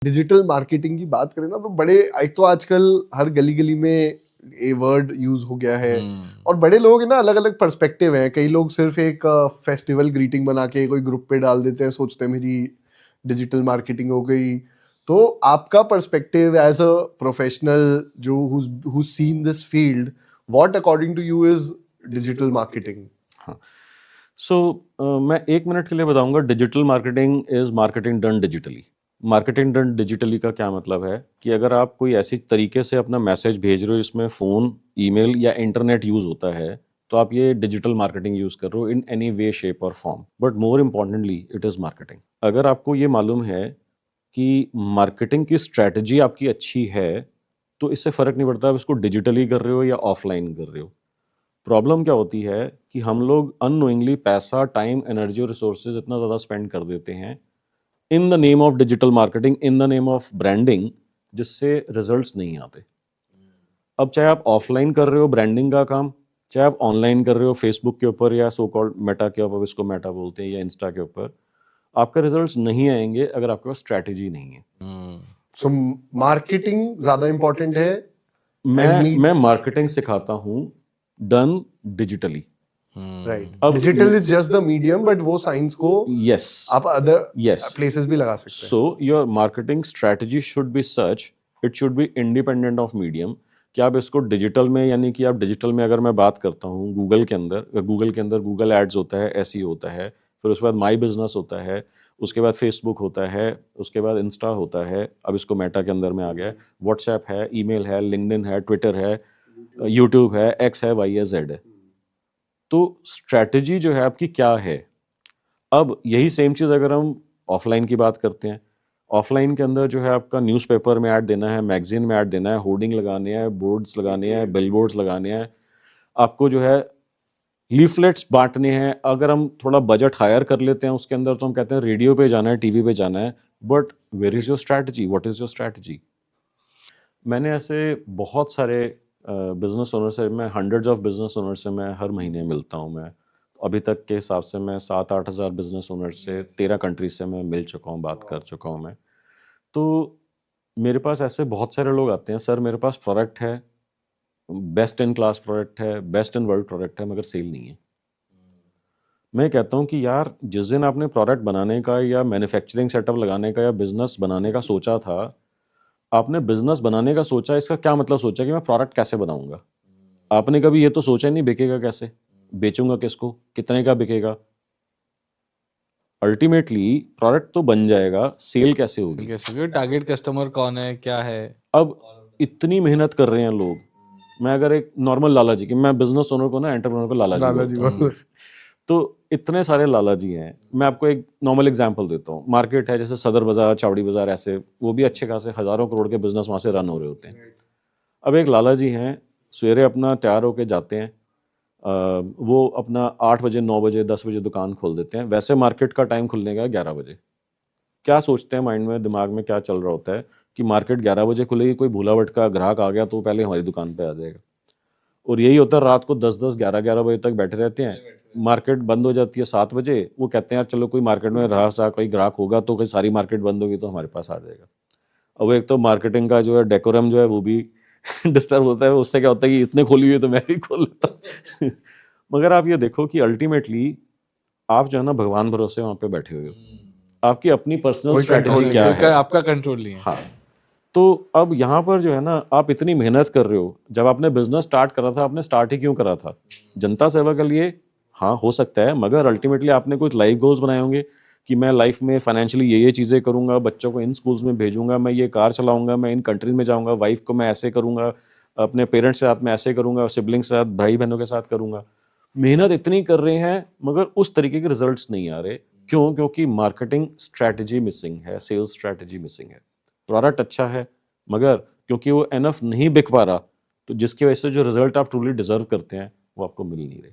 Digital marketing की बात करें ना तो बड़े एक तो आजकल हर गली गली में ये वर्ड यूज हो गया है और बड़े लोग है ना अलग अलग पर्सपेक्टिव हैं। कई लोग सिर्फ एक फेस्टिवल ग्रीटिंग बना के कोई ग्रुप पे डाल देते हैं, सोचते हैं मेरी डिजिटल मार्केटिंग हो गई। तो आपका पर्सपेक्टिव एज अ प्रोफेशनल जो who's seen this field, what according to you is digital marketing? हाँ, सो मैं 1 मिनट के लिए बताऊंगा। Digital marketing is marketing done digitally. Marketing done digitally का क्या मतलब है कि अगर आप कोई ऐसी तरीके से अपना मैसेज भेज रहे हो इसमें फ़ोन, ईमेल या इंटरनेट यूज़ होता है, तो आप ये डिजिटल मार्केटिंग यूज़ कर रहे हो इन एनी वे शेप और form. But more importantly it is marketing. अगर आपको ये मालूम है कि मार्केटिंग की स्ट्रैटेजी आपकी अच्छी है, तो इससे फ़र्क नहीं पड़ता आप इसको डिजिटली कर रहे हो या ऑफलाइन कर रहे हो। प्रॉब्लम क्या होती है कि हम लोग अननोइंगली पैसा, टाइम, एनर्जी और रिसोर्सेज इतना ज़्यादा स्पेंड कर देते हैं in the name of digital marketing, in the name of branding, जिससे रिजल्ट्स नहीं आते। अब चाहे आप ऑफलाइन कर रहे हो ब्रांडिंग का काम, चाहे आप ऑनलाइन कर रहे हो फेसबुक के ऊपर या सो कॉल्ड मेटा के ऊपर, इसको मेटा बोलते हैं, या इंस्टा के ऊपर, आपका रिजल्ट्स नहीं आएंगे अगर आपके पास स्ट्रैटेजी नहीं है। सो मार्केटिंग ज्यादा इंपॉर्टेंट है। मैं मार्केटिंग सिखाता हूँ done digitally. Right, digital is just the medium, but वो साइंस को यस आप अदर यस प्लेसेस भी लगा सकते हैं। So your marketing strategy should be such, it should be independent of medium. कि आप इसको डिजिटल में, यानी कि आप डिजिटल में अगर मैं बात करता हूँ गूगल के अंदर गूगल एड्स होता है, एसईओ होता है, फिर उसके बाद माई बिजनेस होता है, उसके बाद फेसबुक होता है, उसके बाद इंस्टा होता है, अब इसको मेटा के अंदर में आ गया है, व्हाट्सएप है, ईमेल है, लिंक्डइन है, ट्विटर है, यूट्यूब है, एक्स है, वाई है, जेड है। तो स्ट्रैटेजी जो है आपकी क्या है। अब यही सेम चीज़ अगर हम ऑफलाइन की बात करते हैं, ऑफलाइन के अंदर जो है आपका न्यूज़पेपर में ऐड देना है, मैगजीन में ऐड देना है, होर्डिंग लगाने हैं, बोर्ड्स लगाने हैं, बिलबोर्ड्स लगाने हैं, आपको जो है लीफलेट्स बांटने हैं। अगर हम थोड़ा बजट हायर कर लेते हैं उसके अंदर तो हम कहते हैं रेडियो पे जाना है, टीवी पे जाना है। But where is your strategy, what is your strategy. मैंने ऐसे बहुत सारे बिजनेस ओनर से, मैं हंड्रेड्स ऑफ बिजनेस ओनर से मैं हर महीने मिलता हूँ। मैं अभी तक के हिसाब से मैं 7-8 हज़ार बिजनेस ओनर से 13 कंट्रीज से मैं मिल चुका हूँ, बात कर चुका हूँ मैं। तो मेरे पास ऐसे बहुत सारे लोग आते हैं, सर मेरे पास प्रोडक्ट है, बेस्ट इन क्लास प्रोडक्ट है, बेस्ट इन वर्ल्ड प्रोडक्ट है, मगर सेल नहीं है। मैं कहता हूँ कि यार जिस दिन आपने प्रोडक्ट बनाने का या मैन्युफैक्चरिंग सेटअप लगाने का या बिजनेस बनाने का सोचा था, आपने बिजनेस बनाने का सोचा, इसका क्या मतलब सोचा कि मैं प्रोडक्ट कैसे बनाऊंगा। आपने कभी ये तो सोचा ही नहीं बिकेगा कैसे, बेचूंगा किसको, कितने का बिकेगा। अल्टीमेटली प्रोडक्ट तो बन जाएगा, सेल कैसे होगी, कैसे, टारगेट कस्टमर कौन है, क्या है। अब इतनी मेहनत कर रहे हैं लोग। मैं अगर एक नॉर्मल लाला जी की, मैं बिजनेस ओनर को ना, एंटरप्रेन्योर को लाला जी बोलता हूँ। तो इतने सारे लाला जी हैं। मैं आपको एक नॉर्मल एग्जांपल देता हूँ। मार्केट है जैसे सदर बाजार, चावड़ी बाजार, ऐसे वो भी अच्छे खासे हज़ारों करोड़ के बिजनेस वहाँ से रन हो रहे होते हैं। अब एक लाला जी हैं, सवेरे अपना तैयार होके जाते हैं, वो अपना 8 बजे, 9 बजे, 10 बजे दुकान खोल देते हैं। वैसे मार्केट का टाइम खुलने का 11 बजे। क्या सोचते हैं माइंड में, दिमाग में क्या चल रहा होता है कि मार्केट 11 बजे खुलेगी, कोई भूला भटका ग्राहक आ गया तो पहले हमारी दुकान पे आ जाएगा। और यही होता है, रात को 10-10, 11-11 बजे तक बैठे रहते हैं। मार्केट बंद हो जाती है 7 बजे, वो कहते हैं यार चलो कोई मार्केट में रहा सा कोई ग्राहक होगा तो कोई सारी मार्केट बंद होगी तो हमारे पास आ जाएगा। अब एक तो मार्केटिंग का जो है डेकोरम जो है वो भी डिस्टर्ब होता है। उससे क्या होता है कि इतने खोली हुई तो मैं भी खोल लेता मगर आप ये देखो कि अल्टीमेटली आप जो है ना भगवान भरोसे वहां पे बैठे हुए हो, आपकी अपनी पर्सनल स्ट्रेटजी क्या है, आपका कंट्रोल नहीं है। हाँ। तो अब यहाँ पर जो है ना, आप इतनी मेहनत कर रहे हो। जब आपने बिजनेस स्टार्ट करा था, आपने स्टार्ट ही क्यों करा था? जनता सेवा के लिए, हाँ हो सकता है, मगर अल्टीमेटली आपने कुछ लाइफ गोल्स बनाए होंगे कि मैं लाइफ में फाइनेंशियली ये चीज़ें करूंगा, बच्चों को इन स्कूल्स में भेजूंगा, मैं ये कार चलाऊंगा, मैं इन कंट्रीज में जाऊंगा, वाइफ को मैं ऐसे करूंगा, अपने पेरेंट्स के साथ मैं ऐसे करूंगा, सिबलिंग्स के साथ, भाई बहनों के साथ करूंगा। मेहनत इतनी कर रहे हैं मगर उस तरीके के रिजल्ट्स नहीं आ रहे। क्यों? क्योंकि मार्केटिंग स्ट्रैटेजी मिसिंग है, सेल्स स्ट्रैटेजी मिसिंग है। प्रोडक्ट अच्छा है मगर क्योंकि वो एनफ नहीं बिक पा रहा, तो जिसकी वजह से जो रिजल्ट आप ट्रूली डिजर्व करते हैं वो आपको मिल नहीं रहे।